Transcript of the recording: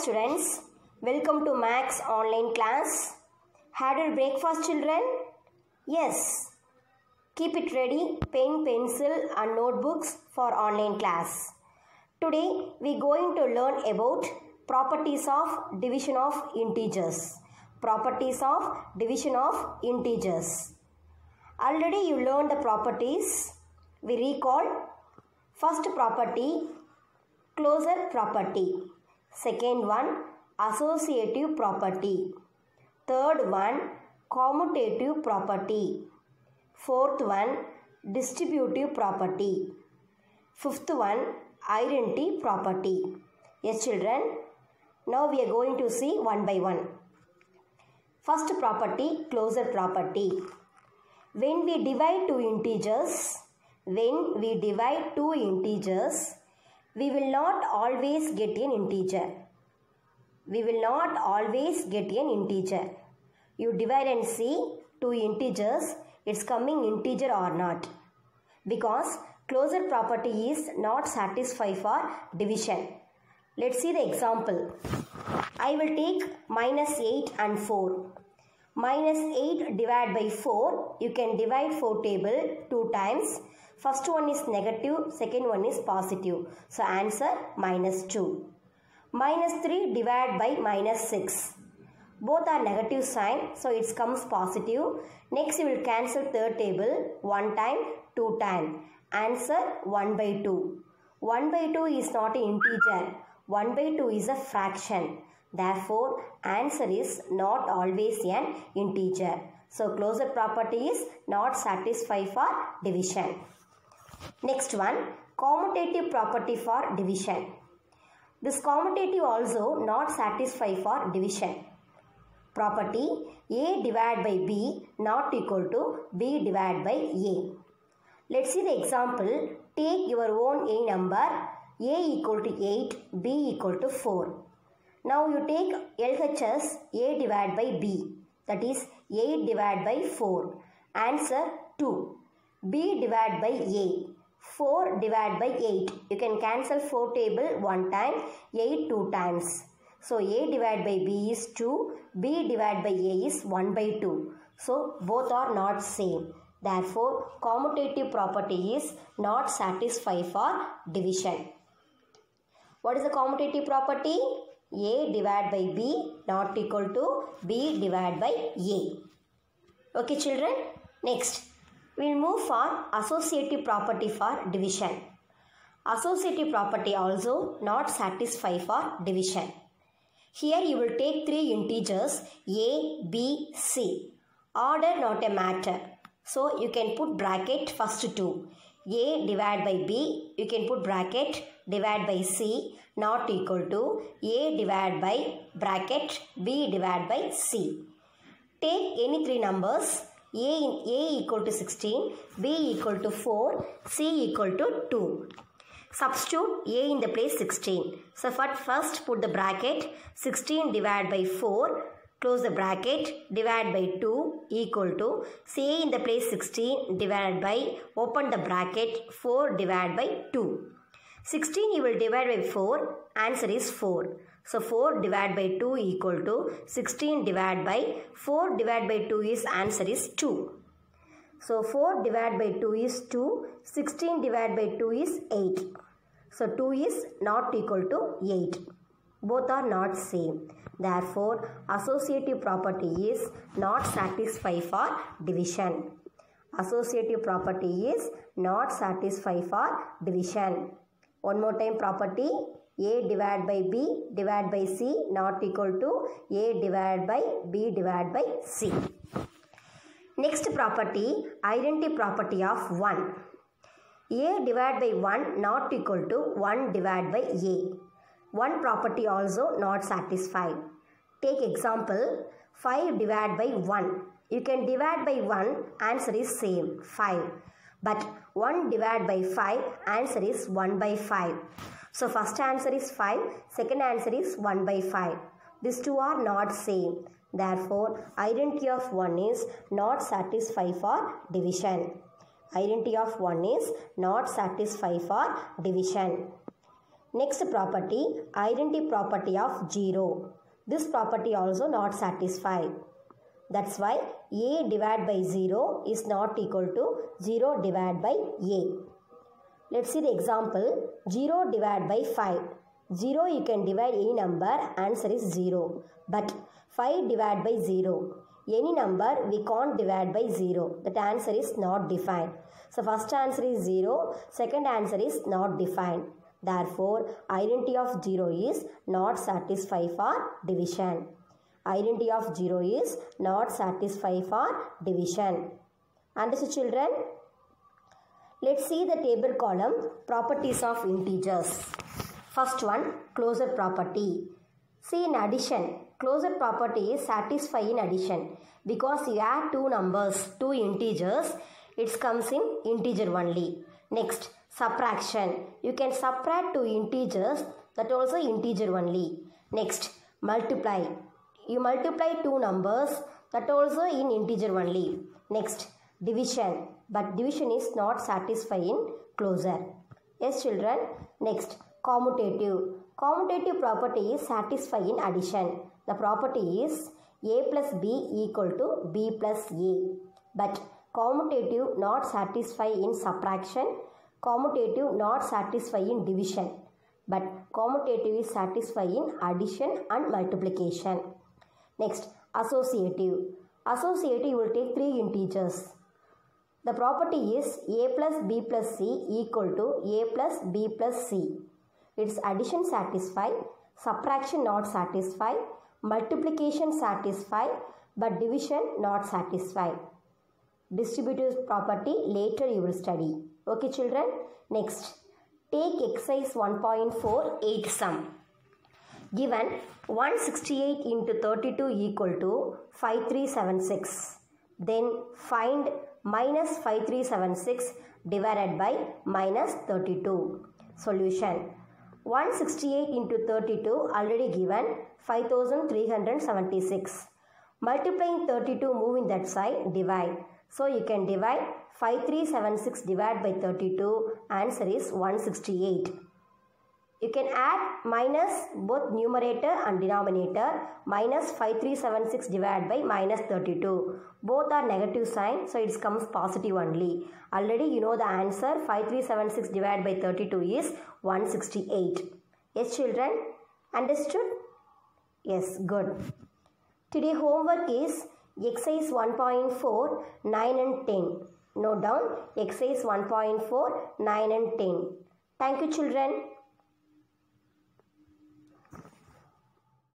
students, welcome to Max online class. Had your breakfast children? Yes. Keep it ready, pen, pencil and notebooks for online class. Today we are going to learn about properties of division of integers. Properties of division of integers. Already you learned the properties. We recall first property, closure property. Second one, associative property. Third one, commutative property. Fourth one, distributive property. Fifth one, identity property. Yes children, now we are going to see one by one. First property, closure property. When we divide two integers, we will not always get an integer. You divide and see two integers, it's coming integer or not. Because closure property is not satisfied for division. Let's see the example. I will take minus 8 and 4. Minus 8 divided by 4, you can divide 4 table 2 times. First one is negative, second one is positive. So answer minus 2. Minus 3 divided by minus 6. Both are negative sign, so it comes positive. Next you will cancel third table 1 time, 2 time. Answer 1 by 2. 1 by 2 is not an integer. 1 by 2 is a fraction. Therefore, answer is not always an integer. So closure property is not satisfied for division. Next one, commutative property for division. This commutative also not satisfied for division. Property A divided by B not equal to B divided by A. Let's see the example. Take your own A number. A equal to 8, B equal to 4. Now you take LHS A divided by B. That is 8 divided by 4. Answer 2. B divided by A. 4 divided by 8. You can cancel 4 table 1 time, 8 2 times. So A divided by B is 2, B divided by A is 1 by 2. So both are not same. Therefore, commutative property is not satisfied for division. What is the commutative property? A divided by B not equal to B divided by A. Okay children, next we will move for associative property for division. Associative property also not satisfied for division. Here you will take 3 integers A, B, C. Order not a matter. So you can put bracket first 2. A divided by B, you can put bracket divided by C not equal to A divided by bracket B divided by C. Take any 3 numbers. A equal to 16, B equal to 4, C equal to 2. Substitute A in the place 16. So first put the bracket 16 divided by 4, close the bracket, divide by 2 equal to C in the place 16 divided by, open the bracket, 4 divided by 2. 16 you will divide by 4, answer is 4. So 4 divided by 2 equal to 16 divided by 4 divided by 2 is answer is 2. So 4 divided by 2 is 2, 16 divided by 2 is 8. So 2 is not equal to 8. Both are not same. Therefore, associative property is not satisfied for division. Associative property is not satisfied for division. One more time property. A divided by B divided by C not equal to A divided by B divided by C. Next property, identity property of 1. A divided by 1 not equal to 1 divided by A. One property also not satisfied. Take example, 5 divided by 1. You can divide by 1, answer is same, 5. But 1 divided by 5, answer is 1 by 5. So first answer is 5, second answer is 1 by 5. These two are not same. Therefore, identity of 1 is not satisfied for division. Identity of 1 is not satisfied for division. Next property, identity property of 0. This property also not satisfied. That's why a divided by 0 is not equal to 0 divided by a. Let's see the example. 0 divided by 5. 0 you can divide any number, answer is 0. But 5 divided by 0. Any number we can't divide by 0. That answer is not defined. So first answer is 0. Second answer is not defined. Therefore, identity of 0 is not satisfied for division. Identity of 0 is not satisfied for division. Understood, children? Let's see the table column, properties of integers. First one, closure property. See, in addition, closure property is satisfy in addition. Because you add two numbers, two integers, it comes in integer only. Next, subtraction. You can subtract two integers, that also integer only. Next, multiply. You multiply two numbers, that also in integer only. Next, division. But division is not satisfied in closure. Yes, children. Next, commutative. Commutative property is satisfied in addition. The property is a plus b equal to b plus a. But commutative not satisfied in subtraction. Commutative not satisfied in division. But commutative is satisfied in addition and multiplication. Next, associative. Associative will take three integers. The property is a plus b plus c equal to a plus b plus c. Its addition satisfied, subtraction not satisfied, multiplication satisfied, but division not satisfied. Distributive property later you will study. Okay, children? Next, take exercise 1.4 8 sum. Given 168 into 32 equal to 5376. Then find minus 5376 divided by minus 32. Solution. 168 into 32 already given 5376. Multiplying 32, move in that side, divide. So you can divide 5376 divided by 32. Answer is 168. You can add minus both numerator and denominator. Minus 5376 divided by minus 32. Both are negative sign, so it comes positive only. Already you know the answer. 5376 divided by 32 is 168. Yes, children? Understood? Yes, good. Today homework is exercise 1.4, 9 and 10. Note down exercise 1.4, 9 and 10. Thank you, children.